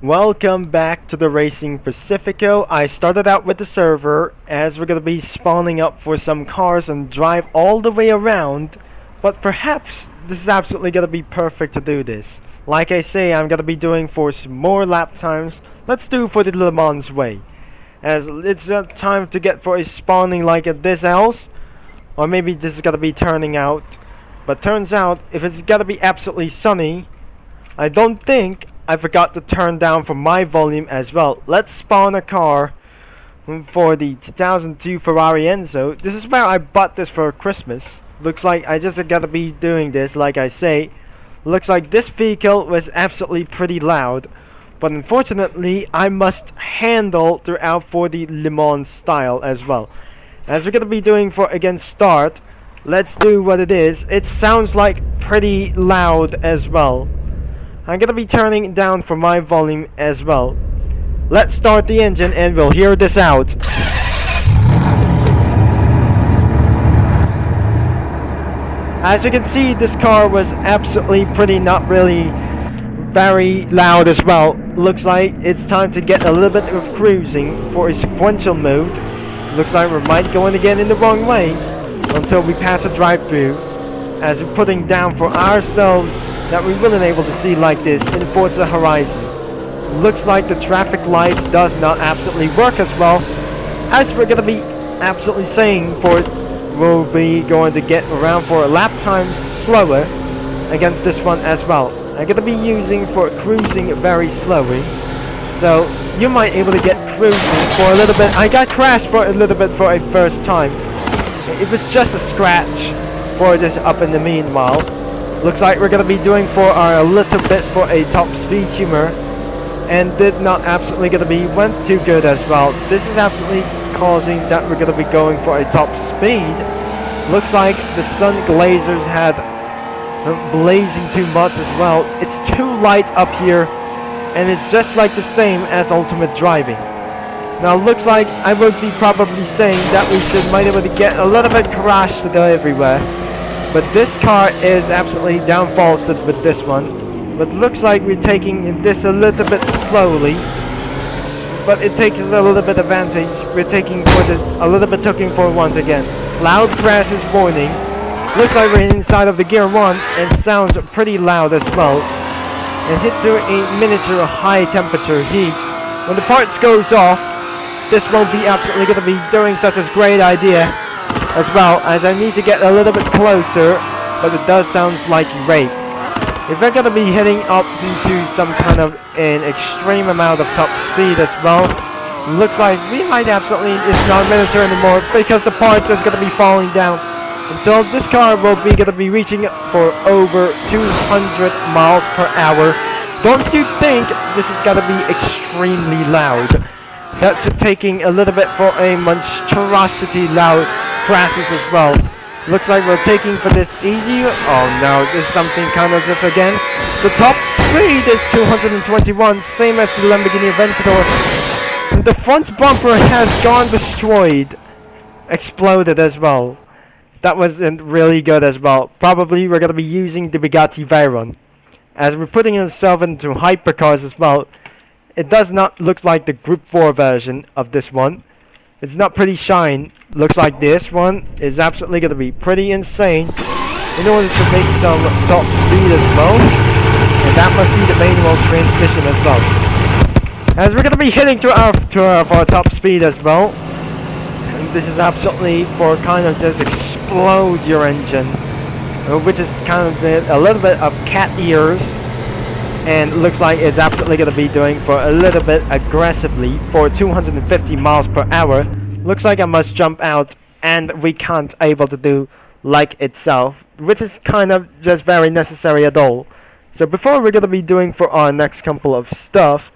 Welcome back to the Racing Pacifico. I started out with the server as we're going to be spawning up for some cars and drive all the way around, but perhaps this is absolutely going to be perfect to do this. Like I say, I'm going to be doing for some more lap times. Let's do for the Le Mans way, as it's time to get for a spawning like this else, or maybe this is going to be turning out. But turns out, if it's going to be absolutely sunny, I don't think I forgot to turn down for my volume as well. Let's spawn a car for the 2002 Ferrari Enzo. This is where I bought this for Christmas. Looks like I just gotta be doing this, like I say. Looks like this vehicle was absolutely pretty loud, but unfortunately I must handle throughout for the Le Mans style as well. As we're gonna be doing for against start, let's do what it is. It sounds like pretty loud as well. I'm gonna be turning down for my volume as well. Let's start the engine and we'll hear this out. As you can see, this car was absolutely not really very loud as well. Looks like it's time to get a little bit of cruising for a sequential mode. Looks like we might go in again in the wrong way until we pass a drive-through, as we're putting down for ourselves that we weren't able to see like this in Forza Horizon. Looks like the traffic lights does not absolutely work as well, as we're gonna be absolutely saying for we'll be going to get around for lap times slower against this one as well. I'm gonna be using for cruising very slowly, so you might able to get cruising for a little bit. I got crashed for a little bit for a first time. It was just a scratch for this up in the meanwhile. Looks like we're gonna be doing for our little bit for a top speed humor, and did not absolutely gonna be went too good as well. This is absolutely causing that we're gonna be going for a top speed. Looks like the sun glazers had blazing too much as well. It's too light up here, and it's just like the same as ultimate driving. Now looks like I would be probably saying that we might be able to get a little bit crashed everywhere. But this car is absolutely downfallsted with this one. But looks like we're taking this a little bit slowly. But it takes us a little bit advantage. We're taking for this a little bit looking for once again. Loud crashes warning. Looks like we're inside of the gear 1 and sounds pretty loud as well. And hit to a miniature high temperature heat. When the parts goes off, this won't be absolutely going to be doing such a great idea. As well, as I need to get a little bit closer, but it does sound like rape. If we're gonna be heading up into some kind of an extreme amount of top speed as well, looks like we might absolutely, it's not miniature anymore, because the parts is gonna be falling down until this car will be gonna be reaching for over 200 miles per hour. Don't you think this is gonna be extremely loud? That's taking a little bit for a monstrosity loud crashes as well. Looks like we're taking for this easy. Oh no, there's something kind of just again. The top speed is 221, same as the Lamborghini Aventador. The front bumper has gone destroyed. Exploded as well. That wasn't really good as well. Probably we're going to be using the Bugatti Veyron. As we're putting ourselves into hypercars as well. It does not look like the Group 4 version of this one. It's not pretty shine. Looks like this one is absolutely going to be pretty insane in order to make some top speed as well. And that must be the manual transmission as well. As we're going to be hitting to our top speed as well. And this is absolutely for kind of just explode your engine. Which is kind of a little bit of cat ears. And looks like it's absolutely going to be doing for a little bit aggressively for 250 miles per hour. Looks like I must jump out and we can't able to do like itself, which is kind of just very necessary at all. So before we're going to be doing for our next couple of stuff,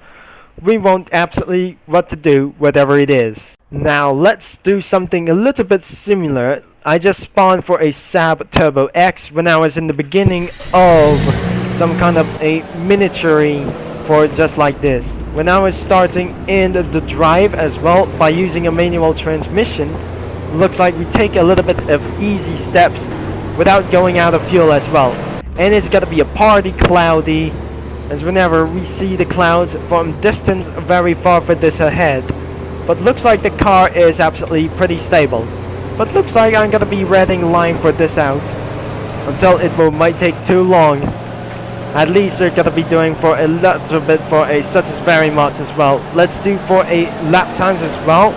we won't absolutely what to do whatever it is. Now let's do something a little bit similar. I just spawned for a Saab Turbo X when I was in the beginning of some kind of a miniaturing for just like this. When I was starting in the drive as well by using a manual transmission, looks like we take a little bit of easy steps without going out of fuel as well. And it's gonna be a party cloudy as whenever we see the clouds from distance very far for this ahead. But looks like the car is absolutely pretty stable. But looks like I'm gonna be reading line for this out until might take too long. At least they're gonna be doing for a little bit for a such as very much as well. Let's do for a lap times as well,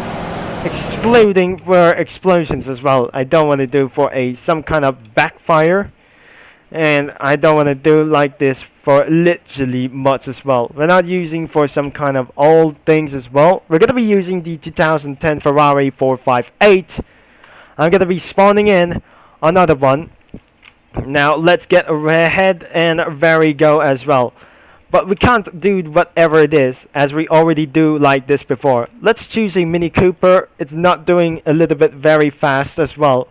excluding for explosions as well. I don't want to do for a some kind of backfire, and I don't want to do like this for literally much as well. We're not using for some kind of old things as well. We're gonna be using the 2010 Ferrari 458. I'm gonna be spawning in another one. Now let's get ahead and very go as well. But we can't do whatever it is, as we already do like this before. Let's choose a Mini Cooper. It's not doing a little bit very fast as well.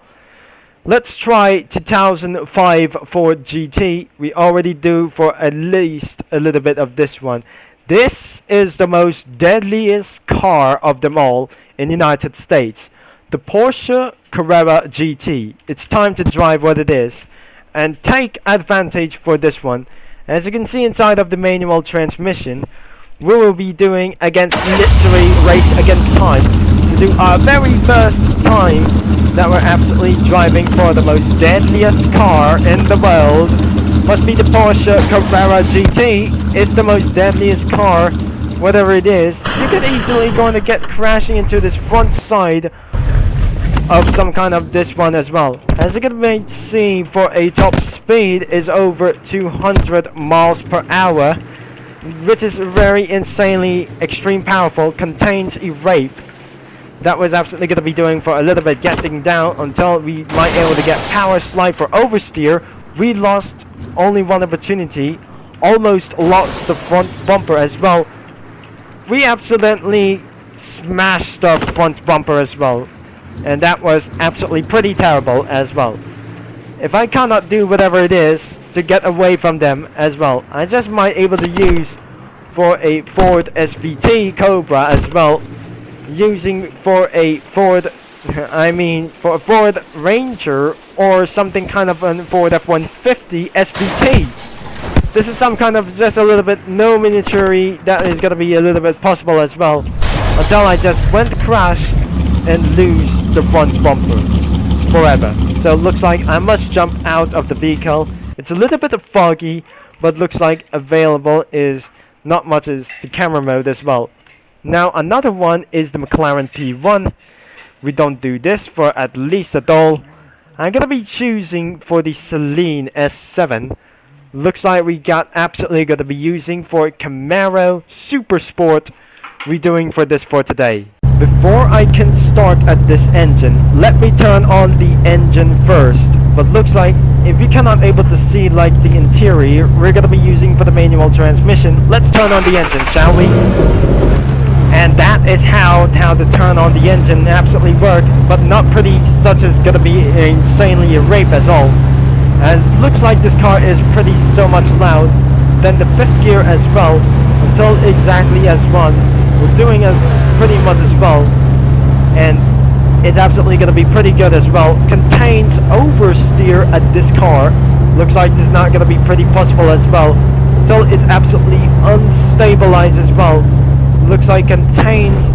Let's try 2005 Ford GT. We already do for at least a little bit of this one. This is the most deadliest car of them all in the United States. The Porsche Carrera GT. It's time to drive what it is and take advantage for this one. As you can see inside of the manual transmission, we will be doing against literally race against time to do our very first time that we're absolutely driving for the most deadliest car in the world. Must be the Porsche Carrera GT. It's the most deadliest car, whatever it is. You could easily going to get crashing into this front side of some kind of this one as well. As you can see, for a top speed is over 200 miles per hour, which is very insanely extreme powerful. Contains a rape. That was absolutely going to be doing for a little bit getting down until we might be able to get power slide for oversteer. We lost only one opportunity, almost lost the front bumper as well. We accidentally smashed the front bumper as well, and that was absolutely pretty terrible as well. If I cannot do whatever it is to get away from them as well, I just might able to use for a Ford SVT Cobra as well, using for a Ford for a Ford Ranger or something kind of a Ford F-150 SVT. This is some kind of just a little bit no miniature that is gonna be a little bit possible as well, until I just went to crash and lose the front bumper forever. So it looks like I must jump out of the vehicle. It's a little bit foggy, but looks like available is not much as the camera mode as well. Now another one is the McLaren P1. We don't do this for at least at all. I'm gonna be choosing for the Celine S7. Looks like we got absolutely gonna be using for Camaro Super Sport. We're doing for this for today. Before I can start at this engine, let me turn on the engine first. But looks like if you cannot able to see like the interior, we're gonna be using for the manual transmission. Let's turn on the engine, shall we? And that is how to turn on the engine absolutely work, but not pretty such as gonna be insanely a rape as all. As looks like this car is pretty so much loud. Then the fifth gear as well, until exactly as one. We're doing as pretty much as well, and it's absolutely going to be pretty good as well. Contains oversteer at this car. Looks like it's not going to be pretty possible as well, until it's absolutely unstabilized as well. Looks like contains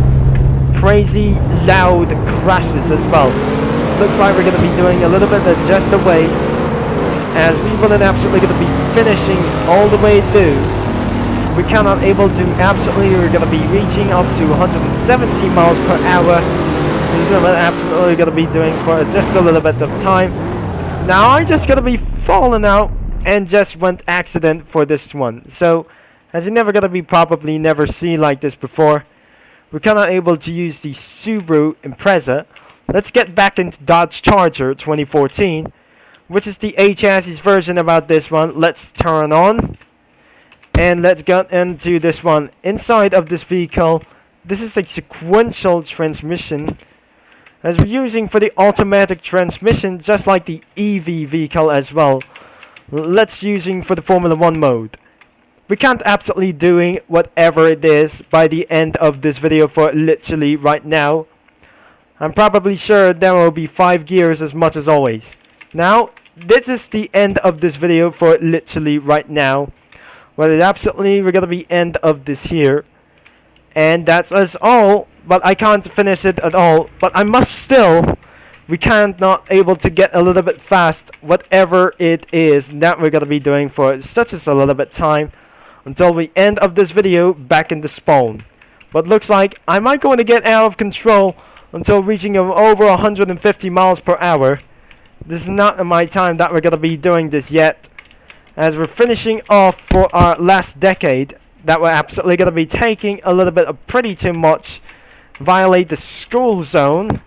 crazy loud crashes as well. Looks like we're going to be doing a little bit of just away, as we will absolutely going to be finishing all the way through. We cannot able to absolutely, we're going to be reaching up to 170 miles per hour. This is absolutely going to be doing for just a little bit of time. Now I'm just going to be falling out and just went accident for this one. So as you're never going to be probably never seen like this before, we cannot able to use the Subaru Impreza. Let's get back into Dodge Charger 2014, which is the A-chassis version about this one. Let's turn on. And let's get into this one. Inside of this vehicle, this is a sequential transmission, as we're using for the automatic transmission, just like the EV vehicle as well. Let's using for the Formula 1 mode. We can't absolutely doing whatever it is by the end of this video for literally right now. I'm probably sure there will be 5 gears as much as always. Now, this is the end of this video for literally right now. Well, it absolutely we're gonna be end of this here, and that's us all. But I can't finish it at all. But I must still. We can't not able to get a little bit fast, whatever it is that we're gonna be doing for such as a little bit time, until we end of this video back in the spawn. But looks like I might going to get out of control until reaching over 150 miles per hour. This is not my time that we're gonna be doing this yet, as we're finishing off for our last decade that we're absolutely gonna be taking a little bit of pretty too much, violate the school zone,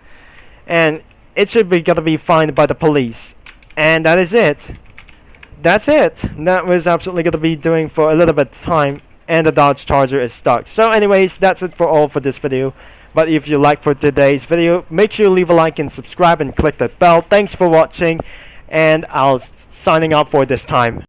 and it should be gonna be fined by the police. And that is it. That's it. That was absolutely gonna be doing for a little bit of time, and the Dodge Charger is stuck. So anyways, that's it for all for this video. But if you like for today's video, make sure you leave a like and subscribe and click that bell. Thanks for watching, and I'll signing off for this time.